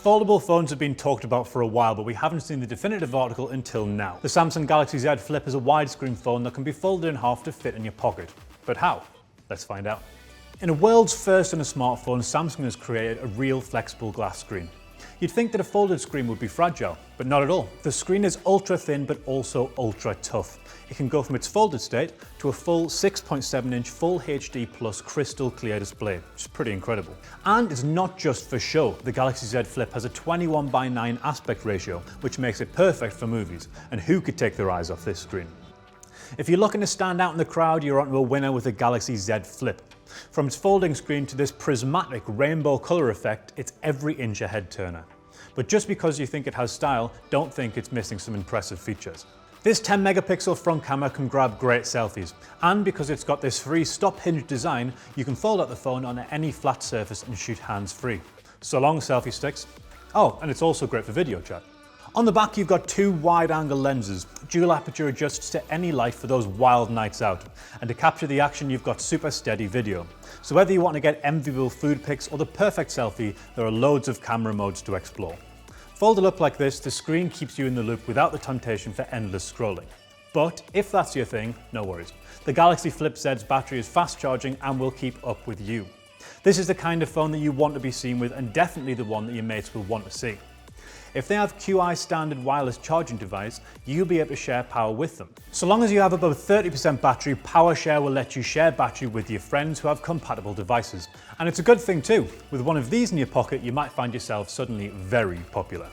Foldable phones have been talked about for a while, but we haven't seen the definitive article until now. The Samsung Galaxy Z Flip is a widescreen phone that can be folded in half to fit in your pocket. But how? Let's find out. In a world's first in a smartphone, Samsung has created a real flexible glass screen. You'd think that a folded screen would be fragile, but not at all. The screen is ultra thin but also ultra tough. It can go from its folded state to a full 6.7-inch Full HD Plus crystal clear display, which is pretty incredible. And it's not just for show. The Galaxy Z Flip has a 21:9 aspect ratio, which makes it perfect for movies. And who could take their eyes off this screen? If you're looking to stand out in the crowd, you're onto a winner with the Galaxy Z Flip. From its folding screen to this prismatic rainbow colour effect, it's every inch a head-turner. But just because you think it has style, don't think it's missing some impressive features. This 10 megapixel front camera can grab great selfies, and because it's got this free stop hinge design, you can fold out the phone on any flat surface and shoot hands-free. So long, selfie sticks. Oh, and it's also great for video chat. On the back, you've got two wide-angle lenses. Dual aperture adjusts to any light for those wild nights out. And to capture the action, you've got super steady video. So whether you want to get enviable food pics or the perfect selfie, there are loads of camera modes to explore. Folded up like this, the screen keeps you in the loop without the temptation for endless scrolling. But if that's your thing, no worries. The Galaxy Flip Z's battery is fast charging and will keep up with you. This is the kind of phone that you want to be seen with, and definitely the one that your mates will want to see. If they have QI standard wireless charging device, you'll be able to share power with them. So long as you have above 30% battery, PowerShare will let you share battery with your friends who have compatible devices. And it's a good thing too. With one of these in your pocket, you might find yourself suddenly very popular.